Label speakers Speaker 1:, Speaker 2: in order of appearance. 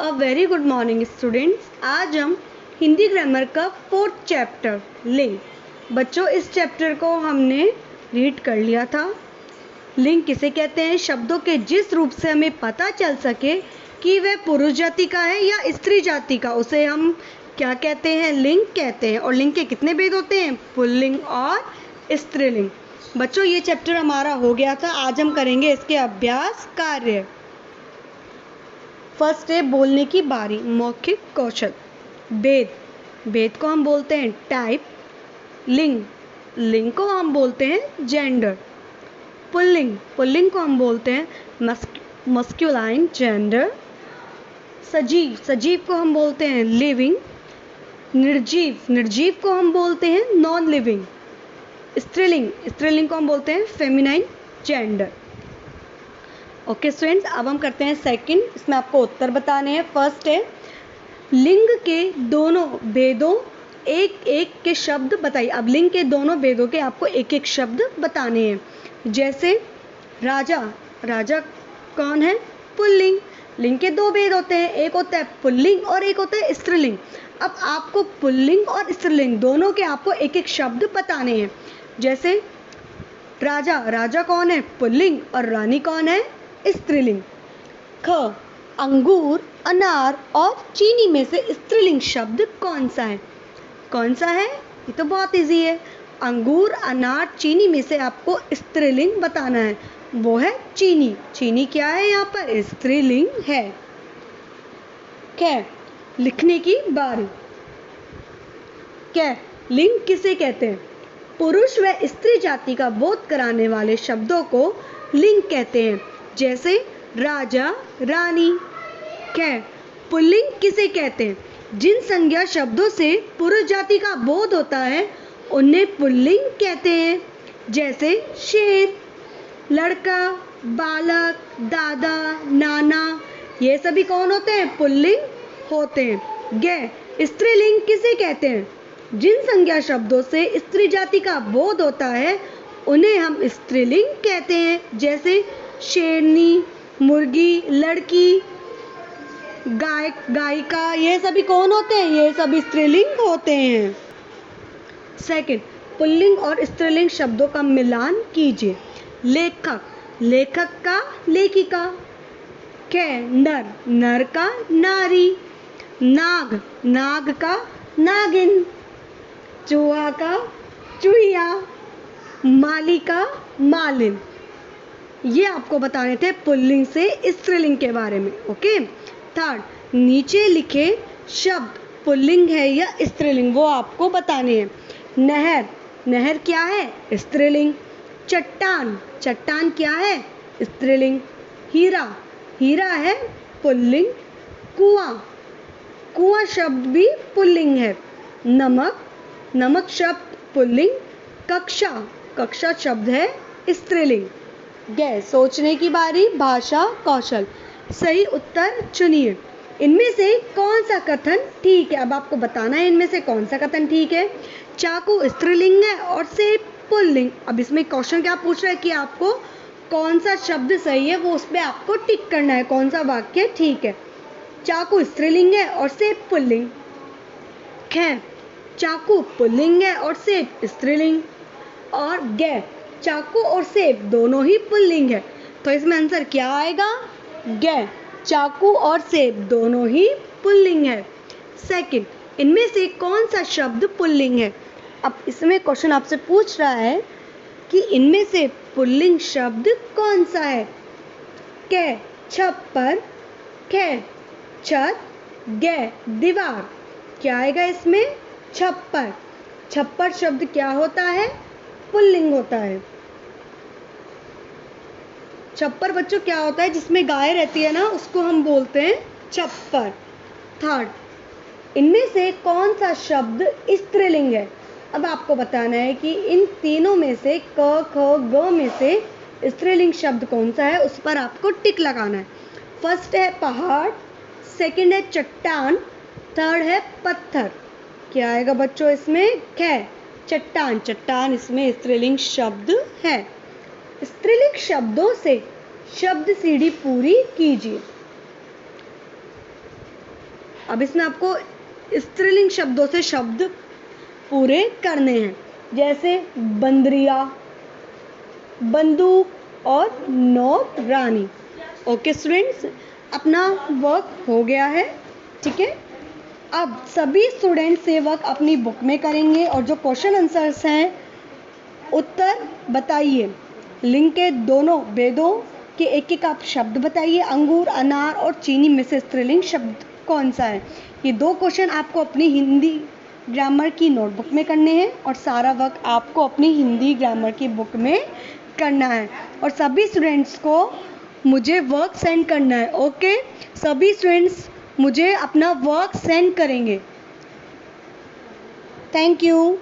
Speaker 1: A very good morning students. आज हम Hindi grammar का 4th चैप्टर लिंग। बच्चों, इस चैप्टर को हमने रीड कर लिया था। लिंग किसे कहते हैं? शब्दों के जिस रूप से हमें पता चल सके कि वह पुरुष जाति का है या स्त्री जाति का, उसे हम क्या कहते हैं? लिंग कहते हैं। और लिंग के कितने भेद होते हैं? पुल्लिंग और स्त्रीलिंग। बच्चों, ये चैप्टर हमारा हो गया था। आज हम करेंगे इसके अभ्यास कार्य। फर्स्ट है बोलने की बारी, मौखिक कौशल। भेद, भेद को हम बोलते हैं टाइप। लिंग, लिंग को हम बोलते हैं जेंडर। पुल्लिंग, पुल्लिंग को हम बोलते हैं मस्क्यूलाइन जेंडर। सजीव, सजीव को हम बोलते हैं लिविंग। निर्जीव, निर्जीव को हम बोलते हैं नॉन लिविंग। स्त्रीलिंग, स्त्रीलिंग को हम बोलते हैं फेमिनाइन जेंडर। ओके स्टूडेंट्स, अब हम करते हैं सेकंड। इसमें आपको उत्तर बताने हैं। फर्स्ट है लिंग के दोनों भेदों एक एक के शब्द बताइए। अब लिंग के दोनों भेदों के आपको एक एक शब्द बताने हैं। जैसे राजा, राजा कौन है? पुल्लिंग। लिंग के दो भेद होते हैं, एक होता है पुल्लिंग और एक होता है स्त्रीलिंग। अब आपको पुल्लिंग और स्त्रीलिंग दोनों के आपको एक एक शब्द बताने हैं। जैसे राजा, राजा कौन है? पुल्लिंग। और रानी कौन है? स्त्रीलिंग। ख, अंगूर, अनार और चीनी में से स्त्रीलिंग शब्द कौन सा है? कौन सा है? ये तो बहुत इजी है। अंगूर, अनार, चीनी में से आपको स्त्रीलिंग बताना है। वो है चीनी। चीनी क्या है? यहाँ पर स्त्रीलिंग है। ख, लिखने की बारी। क, लिंग किसे कहते हैं? पुरुष व स्त्री जाति का बोध कराने वाले शब्दों को लिंग कहते हैं। जैसे राजा, रानी। ख, पुल्लिंग किसे कहते हैं? जिन संज्ञा शब्दों से पुरुष जाति का बोध होता है उन्हें पुल्लिंग कहते हैं। जैसे शेर, लड़का, बालक, दादा, नाना, ये सभी कौन होते हैं? पुल्लिंग होते हैं। ग, स्त्रीलिंग किसे कहते हैं? जिन संज्ञा शब्दों से स्त्री जाति का बोध होता है उन्हें हम स्त्रीलिंग कहते हैं। जैसे शेरनी, मुर्गी, लड़की, गाय, गायिका, ये सभी कौन होते हैं? ये सभी स्त्रीलिंग होते हैं। सेकंड, पुल्लिंग और स्त्रीलिंग शब्दों का मिलान कीजिए। लेखक, लेखक का लेखिका। क, नर, नर का नारी। नाग, नाग का नागिन। चूहा का चूहिया। माली का मालिन। ये आपको बताने थे पुल्लिंग से स्त्रीलिंग के बारे में। ओके। थर्ड, नीचे लिखे शब्द पुल्लिंग है या स्त्रीलिंग वो आपको बताने हैं। नहर, नहर क्या है? स्त्रीलिंग। चट्टान, चट्टान क्या है? स्त्रीलिंग। हीरा, हीरा है पुल्लिंग। कुआं, कुआं शब्द भी पुल्लिंग है। नमक, नमक शब्द पुल्लिंग। कक्षा, कक्षा शब्द है स्त्रीलिंग। गैस, सोचने की बारी, भाषा कौशल। सही उत्तर चुनिए। इनमें से कौन सा कथन ठीक है? अब आपको बताना है इनमें से कौन सा कथन ठीक है। चाकू स्त्रीलिंग है और सेब पुल्लिंग। अब इसमें क्वेश्चन क्या पूछ रहा है कि आपको कौन सा शब्द सही है, वो उस पर आपको टिक करना है, कौन सा वाक्य ठीक है। चाकू स्त्रीलिंग है और सेब पुल्लिंग। ख, चाकू पुल्लिंग है और सेब स्त्रीलिंग। और ग, चाकू और सेब दोनों ही पुल्लिंग है। तो इसमें आंसर क्या आएगा? ग, चाकू और सेब दोनों ही पुल्लिंग है। सेकंड, इनमें से कौन सा शब्द पुल्लिंग है? अब इसमें क्वेश्चन आपसे पूछ रहा है कि इनमें से पुल्लिंग शब्द कौन सा है। क, छप्पर। ख, छत। ग, दीवार। क्या आएगा इसमें? छप्पर। छप्पर शब्द क्या होता है? पुल्लिंग होता है। छप्पर बच्चों क्या होता है? जिसमें गाय रहती है ना, उसको हम बोलते हैं छप्पर। थर्ड, इनमें से कौन सा शब्द स्त्रीलिंग है? अब आपको बताना है कि इन तीनों में से क, ख, ग में से स्त्रीलिंग शब्द कौन सा है, उस पर आपको टिक लगाना है। फर्स्ट है पहाड़, सेकंड है चट्टान, थर्ड है पत्थर। क्या आएगा बच्चों इसमें? ख, चट्टान। चट्टान इसमें स्त्रीलिंग शब्द है। स्त्रीलिंग शब्दों से शब्द सीढ़ी पूरी कीजिए। अब इसमें आपको स्त्रीलिंग शब्दों से शब्द पूरे करने हैं, जैसे बंदरिया, बंदूक और नौकरानी। ओके स्टूडेंट्स, अपना वर्क हो गया है, ठीक है। अब सभी स्टूडेंट्स ये वर्क अपनी बुक में करेंगे और जो क्वेश्चन आंसर्स हैं उत्तर बताइए। लिंग के दोनों वेदों के एक एक आप शब्द बताइए। अंगूर, अनार और चीनी में से स्त्रीलिंग शब्द कौन सा है? ये 2 क्वेश्चन आपको अपनी हिंदी ग्रामर की नोटबुक में करने हैं और सारा वर्क आपको अपनी हिंदी ग्रामर की बुक में करना है और सभी स्टूडेंट्स को मुझे वर्क सेंड करना है। ओके, सभी स्टूडेंट्स मुझे अपना वर्क सेंड करेंगे। Thank you.